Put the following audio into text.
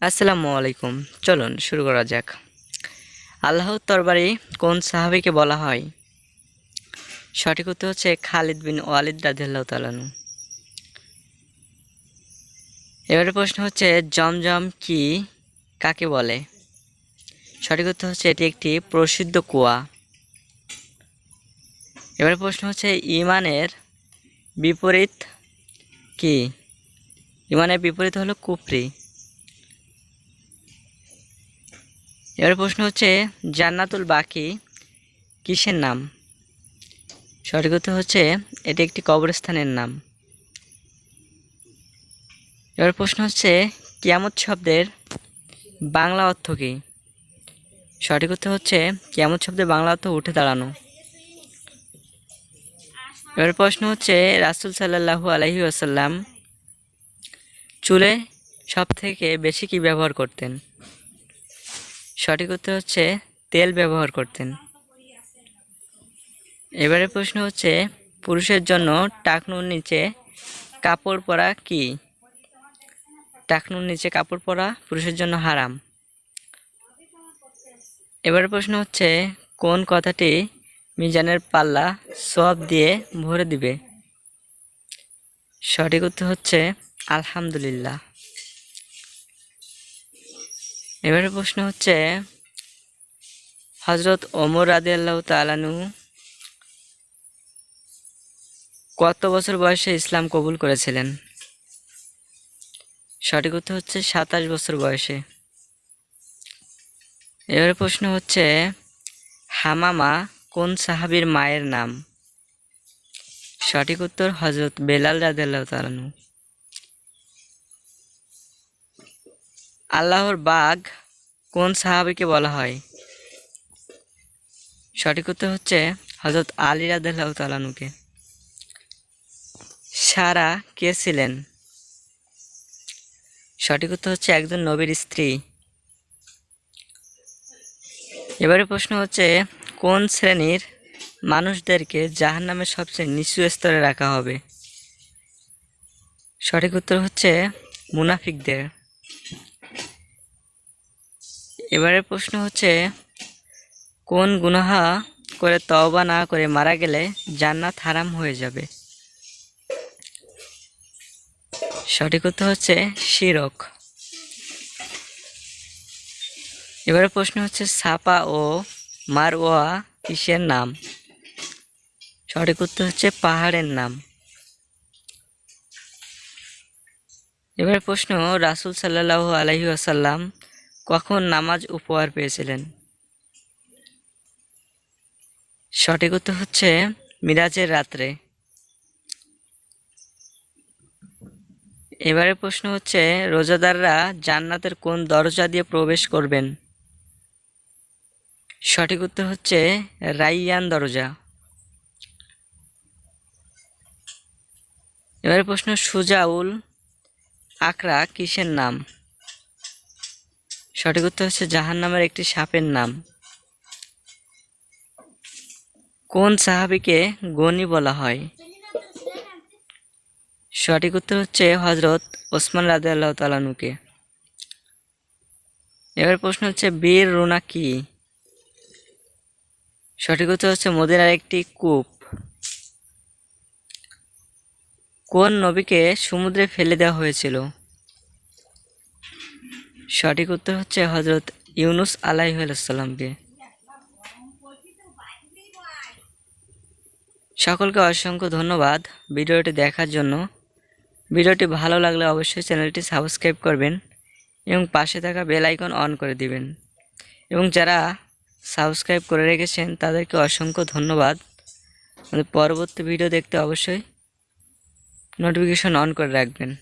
আসসালামু আলাইকুম। চলুন শুরু করা যাক। আল্লাহর তরবারি কোন সাহাবীকে বলা হয়? সঠিক উত্তর হচ্ছে খালিদ বিন ওয়ালিদ রাদিয়াল্লাহু তাআলা আনহু। এবারে প্রশ্ন হচ্ছে জমজম কি কাকে বলে? সঠিক উত্তর হচ্ছে এটি একটি প্রসিদ্ধ কুয়া। এবারে প্রশ্ন হচ্ছে ঈমানের বিপরীত কি? ঈমানের বিপরীত হলো কুফরি। এবারে প্রশ্ন হচ্ছে জান্নাতুল বাকি কিসের নাম? সঠিক উত্তর হচ্ছে এটি একটি কবরস্থানের নাম। এবার প্রশ্ন হচ্ছে কিয়ামত শব্দের বাংলা অর্থ কী? সঠিক উত্তর হচ্ছে কিয়ামত শব্দের বাংলা অর্থ উঠে দাঁড়ানো। এবার প্রশ্ন হচ্ছে রাসূল সাল্লাল্লাহু আলাইহি ওয়াসাল্লাম চুলে সব থেকে বেশি কি ব্যবহার করতেন? সঠিক উত্তর হচ্ছে তেল ব্যবহার করতেন। এবারে প্রশ্ন হচ্ছে পুরুষের জন্য টাকনুর নিচে কাপড় পরা কি? টাকনুর নিচে কাপড় পরা পুরুষের জন্য হারাম। এবারে প্রশ্ন হচ্ছে কোন কথাটি মিজানের পাল্লা সওয়াব দিয়ে ভরে দিবে? সঠিক উত্তর হচ্ছে আলহামদুলিল্লাহ। এবারে প্রশ্ন হচ্ছে হযরত ওমর রাদিয়াল্লাহু তাআলা আনহু কত বছর বয়সে ইসলাম কবুল করেছিলেন? সঠিক উত্তর হচ্ছে 27 বছর বয়সে। এবারে প্রশ্ন হচ্ছে হামামা কোন সাহাবীর মায়ের নাম? সঠিক উত্তর হযরত বেলাল রাদিয়াল্লাহু তাআলা আনহু। আল্লাহর বাগ কোন সাহাবীকে বলা হয়? সঠিক উত্তর হচ্ছে হযরত আলী রাদিয়াল্লাহু তাআলা আনহুকে। সারা কে ছিলেন? সঠিক উত্তর হচ্ছে একজন নবীর স্ত্রী। এবারে প্রশ্ন হচ্ছে কোন শ্রেণীর মানুষদেরকে জাহান্নামের সবচেয়ে নিচু স্তরে রাখা হবে? সঠিক উত্তর হচ্ছে মুনাফিকদের। এবারে প্রশ্ন হচ্ছে কোন গুনাহ করে তওবা না করে মারা গেলে জান্নাত হারাম হয়ে যাবে? সঠিক উত্তর হচ্ছে শিরক। এবারে প্রশ্ন হচ্ছে সাফা ও মারওয়া কিসের নাম? সঠিক উত্তর হচ্ছে পাহাড়ের নাম। এবারে প্রশ্ন রাসূল সাল্লাল্লাহু আলাইহি ওয়াসাল্লাম কখন নামাজ উপহার পেয়েছিলেন? সঠিক উত্তর হচ্ছে মিরাজের রাত্রে। এবারে প্রশ্ন হচ্ছে রোজাদাররা জান্নাতের কোন দরজা দিয়ে প্রবেশ করবেন? সঠিক উত্তর হচ্ছে রাইয়ান দরজা। এবারে প্রশ্ন সুজাউল আকরা কিসের নাম? সঠিক উত্তর হচ্ছে জাহান্নামের একটি সাপের নাম। কোন সাহাবীকে গনি বলা হয়? সঠিক উত্তর হচ্ছে হযরত ওসমান রাদিয়াল্লাহু তাআলা আনহুকে। এবার প্রশ্ন হচ্ছে বীর রুনা কি? সঠিক উত্তর হচ্ছে মদিনার একটি কূপ। কোন নবীকে সমুদ্রে ফেলে দেওয়া হয়েছিল? সঠিক উত্তর হচ্ছে হযরত ইউনুস আলাইহিস সালামকে। সকলকে অসংখ্য ধন্যবাদ ভিডিওটি দেখার জন্য। ভিডিওটি ভালো লাগলে অবশ্যই চ্যানেলটি সাবস্ক্রাইব করবেন এবং পাশে থাকা বেল আইকন অন করে দিবেন। এবং যারা সাবস্ক্রাইব করে রেখেছেন তাদেরকে অসংখ্য ধন্যবাদ। আমাদের পরবর্তী ভিডিও দেখতে অবশ্যই নোটিফিকেশন অন করে রাখবেন।